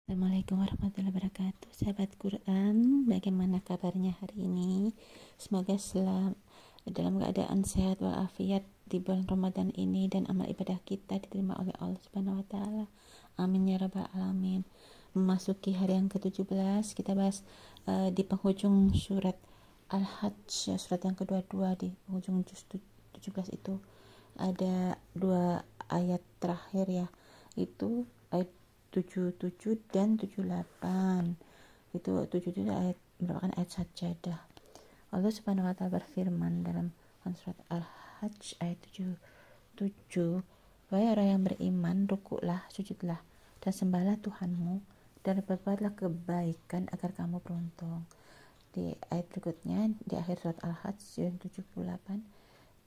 Assalamualaikum warahmatullahi wabarakatuh. Sahabat Quran, bagaimana kabarnya hari ini? Semoga dalam keadaan sehat walafiat di bulan Ramadan ini, dan amal ibadah kita diterima oleh Allah Subhanahu wa taala. Amin ya rabbal alamin. Memasuki hari yang ke-17, kita bahas di penghujung surat Al-Hajj, surat yang kedua di penghujung juz 17 itu ada dua ayat terakhir ya, itu ayat 77 dan 78. Itu 77 ayat merupakan ayat sajadah. Allah Subhanahu wa taala berfirman dalam surat Al-Hajj ayat 77, wahai orang yang beriman, rukuklah, sujudlah, dan sembahlah Tuhanmu, dan berbuatlah kebaikan agar kamu beruntung. Di ayat berikutnya, di akhir surat Al-Hajj ayat 78,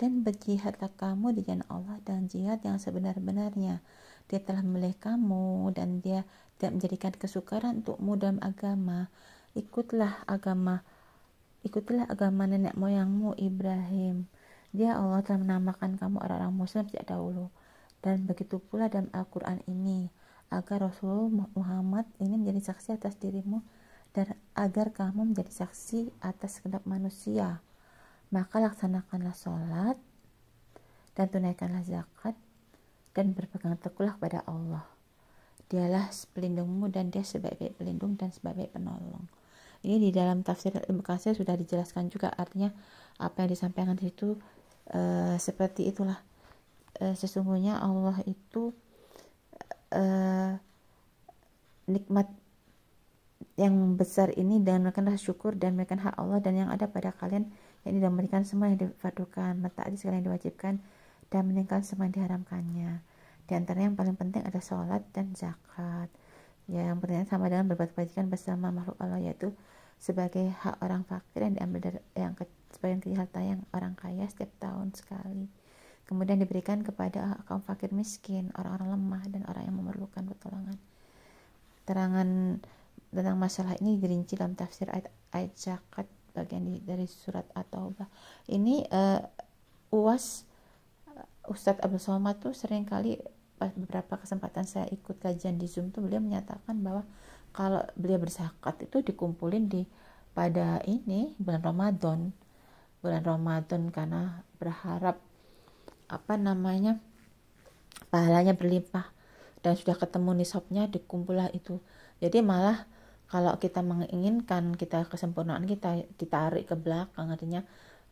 dan berjihadlah kamu di jalan Allah dengan jihad yang sebenar-benarnya. Dia telah memilih kamu dan dia tidak menjadikan kesukaran untukmu dalam agama. Ikutlah agama nenek moyangmu Ibrahim. Dia, Allah, telah menamakan kamu orang-orang muslim sejak dahulu. Dan begitu pula dalam Al-Quran ini, agar Rasul Muhammad ini menjadi saksi atas dirimu dan agar kamu menjadi saksi atas segenap manusia. Maka laksanakanlah sholat dan tunaikanlah zakat dan berpegang teguhlah kepada Allah. Dialah pelindungmu dan dia sebaik-baik pelindung dan sebaik-baik penolong. Ini di dalam tafsir Ibnu Katsir sudah dijelaskan juga, artinya apa yang disampaikan di situ seperti itulah. Sesungguhnya Allah itu nikmat yang besar ini, dan mereka syukur dan mereka hak Allah dan yang ada pada kalian, yang tidak memberikan semua yang difardukan, mentaati segala yang diwajibkan, dan meninggalkan semua yang diharamkannya. Di antara yang paling penting ada sholat dan zakat. Ya, yang penting sama dengan berbuat kebajikan bersama makhluk Allah, yaitu sebagai hak orang fakir yang diambil dari sebagian kecil harta yang orang kaya setiap tahun sekali. Kemudian diberikan kepada kaum fakir miskin, orang-orang lemah, dan orang yang memerlukan pertolongan. Terangan tentang masalah ini dirinci dalam tafsir ayat zakat bagian dari surat At-Taubah. Ini Ustadz Abdul Somad tuh sering kali beberapa kesempatan saya ikut kajian di Zoom tuh beliau menyatakan bahwa kalau beliau berzakat itu dikumpulin pada ini bulan Ramadan karena berharap pahalanya berlimpah, dan sudah ketemu nisabnya dikumpullah itu. Jadi malah kalau kita menginginkan kita kesempurnaan kita ditarik ke belakang, artinya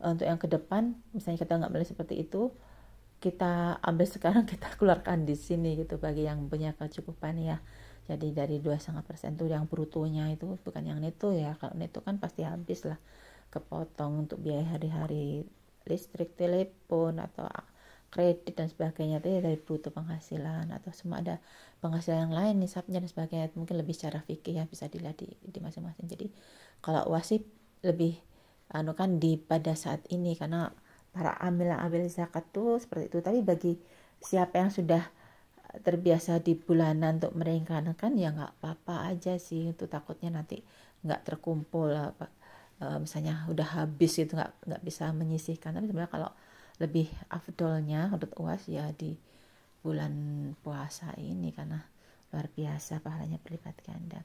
untuk yang ke depan misalnya kita nggak boleh seperti itu, kita ambil sekarang, kita keluarkan di sini gitu bagi yang punya kecukupan ya. Jadi dari 2,5% tuh yang brutonya, itu bukan yang neto ya. Kalau neto kan pasti habis lah, kepotong untuk biaya hari-hari, listrik, telepon, atau kredit dan sebagainya. Itu dari bruto penghasilan, atau semua ada penghasilan yang lain nisabnya dan sebagainya. Mungkin lebih secara fikih ya, bisa dilihat di masing-masing. Jadi kalau wasip lebih kan di pada saat ini, karena para ambil zakat tuh seperti itu. Tapi bagi siapa yang sudah terbiasa di bulanan untuk merencanakan, ya nggak apa-apa aja sih. Untuk takutnya nanti nggak terkumpul misalnya udah habis gitu, nggak bisa menyisihkan. Tapi sebenarnya kalau lebih afdolnya menurut UAS ya di bulan puasa ini, karena luar biasa pahalanya berlipat ganda.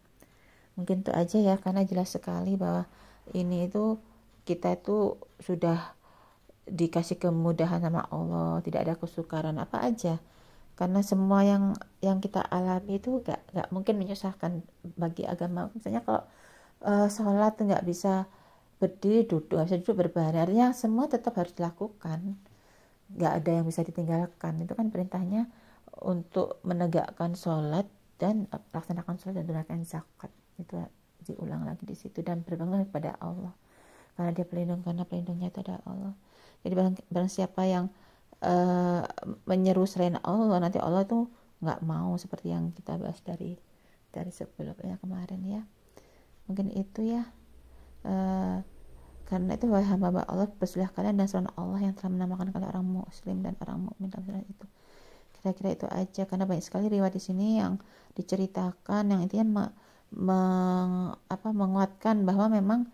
Mungkin itu aja ya, karena jelas sekali bahwa ini itu kita itu sudah dikasih kemudahan sama Allah, tidak ada kesukaran apa aja, karena semua yang kita alami itu gak mungkin menyusahkan bagi agama. Misalnya kalau sholat nggak bisa berdiri, duduk, nggak bisa duduk berbaring, artinya semua tetap harus dilakukan, nggak ada yang bisa ditinggalkan. Itu kan perintahnya untuk menegakkan sholat dan laksanakan sholat dan tunaikan zakat. Itu diulang lagi di situ, dan berpegang kepada Allah karena dia pelindung, karena pelindungnya itu adalah Allah. Jadi barang siapa yang menyeru selain Allah, nanti Allah tuh nggak mau, seperti yang kita bahas dari sebelumnya kemarin ya. Mungkin itu ya. Karena itu wahai hamba Allah, bersulilah kalian dan seruan Allah yang telah menamakan kalian orang muslim dan orang mukmin dalam surat itu. Kira-kira itu aja, karena banyak sekali riwayat di sini yang diceritakan yang intinya menguatkan bahwa memang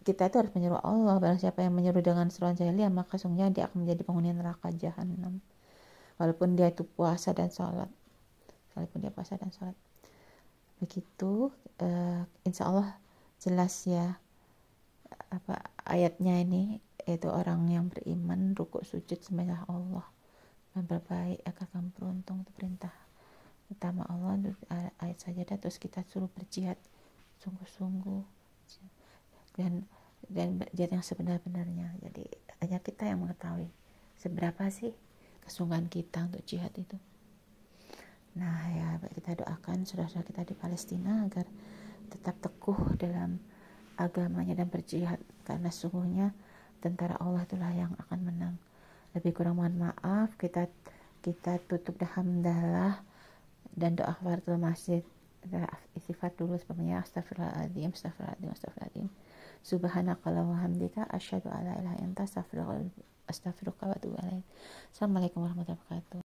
kita itu harus menyeru Allah. Barang siapa yang menyeru dengan seruan jahiliyah, maka sungguhnya dia akan menjadi penghuni neraka jahanam, walaupun dia itu puasa dan sholat. begitu. Insya Allah jelas ya ayatnya ini, yaitu orang yang beriman rukuk sujud sembah Allah dan berbaik akan kamu beruntung. Itu perintah utama Allah untuk ayat sajadah. Terus kita suruh berjihad sungguh-sungguh dan berjihad yang sebenar-benarnya. Jadi hanya kita yang mengetahui seberapa sih kesungguhan kita untuk jihad itu. Nah ya, kita doakan saudara-saudara kita di Palestina agar tetap teguh dalam agamanya dan berjihad, karena sungguhnya tentara Allah itulah yang akan menang. Lebih kurang mohon maaf. Kita tutup hamdalah dan doa kafaratul masjid, istighfar dulu sebelumnya. Astagfirullahaladzim. Subhanakallahumma wa hamdika asyhadu alla ilaha illa anta astaghfiruka wa atubu ilaik. Assalamualaikum warahmatullahi wabarakatuh.